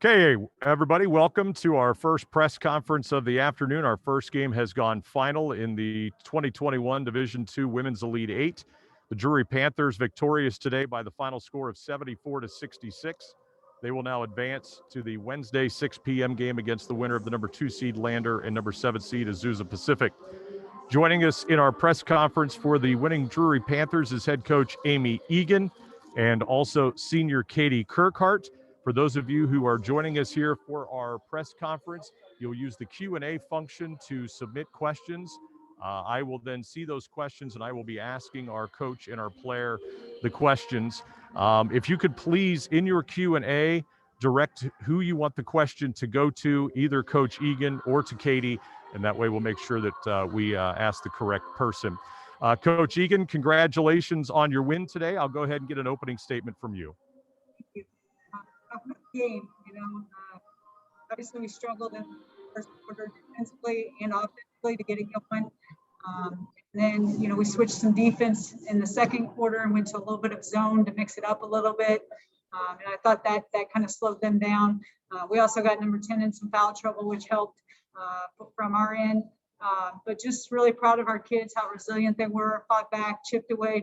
Okay, everybody, welcome to our first press conference of the afternoon. Our first game has gone final in the 2021 Division II Women's Elite Eight. The Drury Panthers victorious today by the final score of 74-66. They will now advance to the Wednesday 6 p.m. game against the winner of the number 2 seed Lander and number 7 seed Azusa Pacific. Joining us in our press conference for the winning Drury Panthers is head coach Amy Eagan and also senior Katie Kirkhart. For those of you who are joining us here for our press conference, you'll use the Q&A function to submit questions. I will then see those questions and I will be asking our coach and our player the questions. If you could please, in your Q&A, direct who you want the question to go to, either Coach Eagan or to Katie, and that way we'll make sure that we ask the correct person. Coach Eagan, congratulations on your win today. I'll go ahead and get an opening statement from you. Game, obviously we struggled in the first quarter defensively and offensively to get it going. And then, we switched some defense in the second quarter and went to a little bit of zone to mix it up a little bit. And I thought that kind of slowed them down. We also got number 10 in some foul trouble, which helped from our end. But just really proud of our kids, how resilient they were, fought back, chipped away,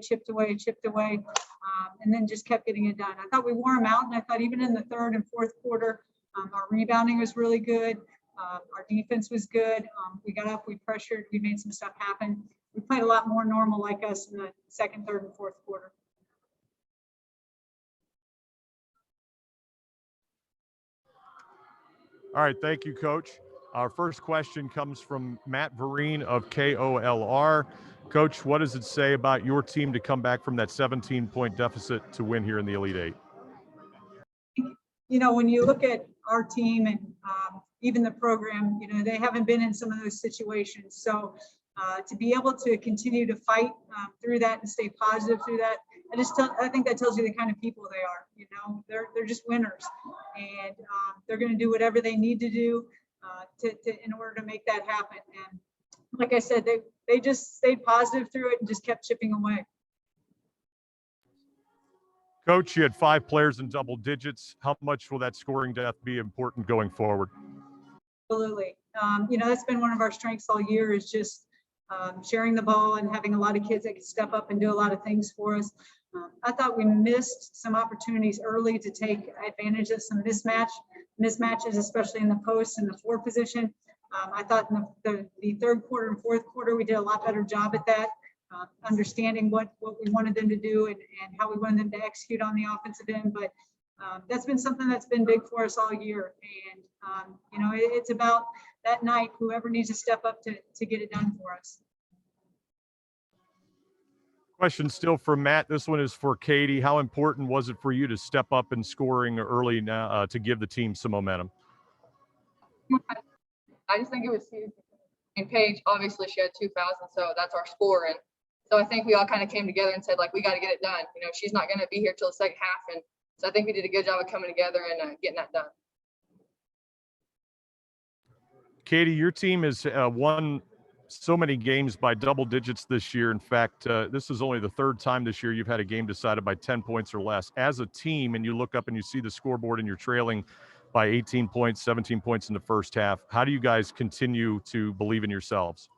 and then just kept getting it done. I thought we wore them out, and I thought even in the third and fourth quarter, our rebounding was really good. Our defense was good. We got up, we pressured, we made some stuff happen. We played a lot more normal like us in the second, third, and fourth quarter. All right, thank you, Coach. Our first question comes from Matt Vereen of KOLR. Coach, what does it say about your team to come back from that 17-point deficit to win here in the Elite Eight? When you look at our team and even the program, they haven't been in some of those situations. So to be able to continue to fight through that and stay positive through that, I think that tells you the kind of people they are. They're just winners, and they're going to do whatever they need to do in order to make that happen. And like I said, they just stayed positive through it and just kept chipping away. Coach, you had 5 players in double digits. How much will that scoring depth be important going forward? Absolutely. That's been one of our strengths all year, is just sharing the ball and having a lot of kids that can step up and do a lot of things for us. I thought we missed some opportunities early to take advantage of some mismatches, especially in the post and the 4 position. I thought in the third quarter and fourth quarter, we did a lot better job at that, understanding what we wanted them to do and how we wanted them to execute on the offensive end. But that's been something that's been big for us all year. And, it's about that night, whoever needs to step up to get it done for us. Question still from Matt. This one is for Katie. How important was it for you to step up in scoring early now to give the team some momentum? I just think it was huge. And Paige, obviously, she had 2 fouls, and so that's our scoring. So I think we all kind of came together and said, we got to get it done. She's not going to be here till the second half, and so I think we did a good job of coming together and getting that done. Katie, your team has won so many games by double digits this year. In fact, this is only the 3rd time this year you've had a game decided by 10 points or less. As a team, and you look up and you see the scoreboard and you're trailing by 18 points, 17 points in the first half, how do you guys continue to believe in yourselves?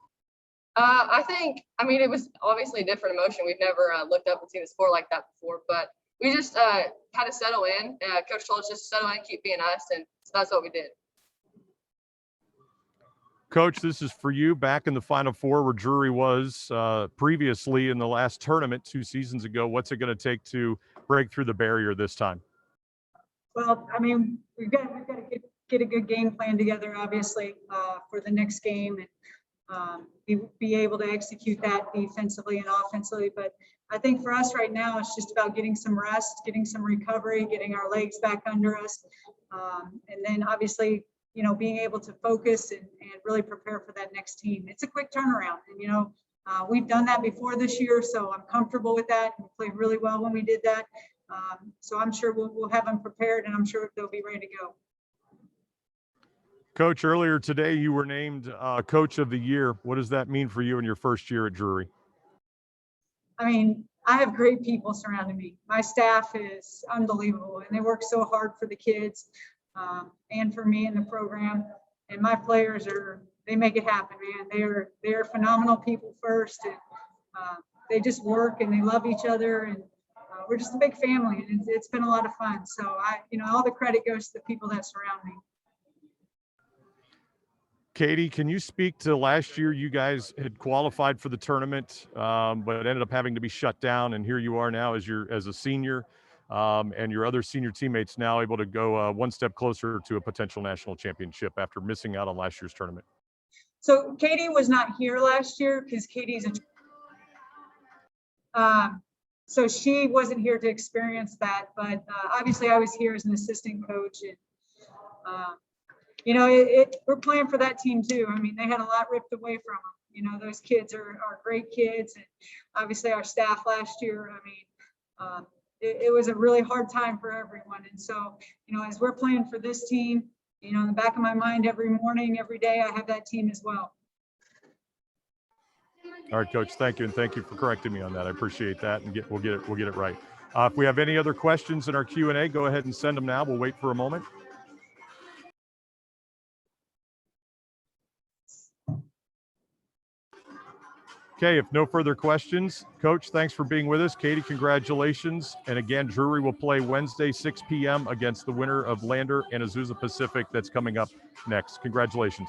It was obviously a different emotion. We've never looked up and seen a score like that before, but we just had to settle in. Coach told us just to settle in, keep being us, and so that's what we did. Coach, this is for you. Back in the Final Four where Drury was previously in the last tournament 2 seasons ago, what's it going to take to break through the barrier this time? Well, we've got to get a good game plan together, obviously, for the next game, and be able to execute that defensively and offensively. But I think for us right now, it's just about getting some rest, getting some recovery, getting our legs back under us, and then obviously, being able to focus and really prepare for that next team. It's a quick turnaround, and we've done that before this year, so I'm comfortable with that. We played really well when we did that. So I'm sure we'll have them prepared, and I'm sure they'll be ready to go. Coach, earlier today you were named Coach of the Year. What does that mean for you in your first year at Drury? I have great people surrounding me. My staff is unbelievable, and they work so hard for the kids. and for me in the program. And my players they make it happen, man. They're phenomenal people first, and they just work and they love each other, and we're just a big family, and it's been a lot of fun. So all the credit goes to the people that surround me. Katie, can you speak to last year? You guys had qualified for the tournament, but it ended up having to be shut down. And here you are now as a senior, and your other senior teammates now able to go one step closer to a potential national championship after missing out on last year's tournament. So Katie was not here last year because Katie's so she wasn't here to experience that. But obviously I was here as an assistant coach, and we're playing for that team too. I mean, they had a lot ripped away from them. Those kids are great kids, and obviously our staff last year, I mean, it was a really hard time for everyone. And so, as we're playing for this team, in the back of my mind, every morning, every day, I have that team as well. All right, Coach, thank you. And thank you for correcting me on that. I appreciate that. And we'll get it right. If we have any other questions in our Q&A, go ahead and send them now. We'll wait for a moment. Okay, if no further questions, Coach, thanks for being with us. Katie, congratulations. And again, Drury will play Wednesday, 6 p.m. against the winner of Lander and Azusa Pacific that's coming up next. Congratulations.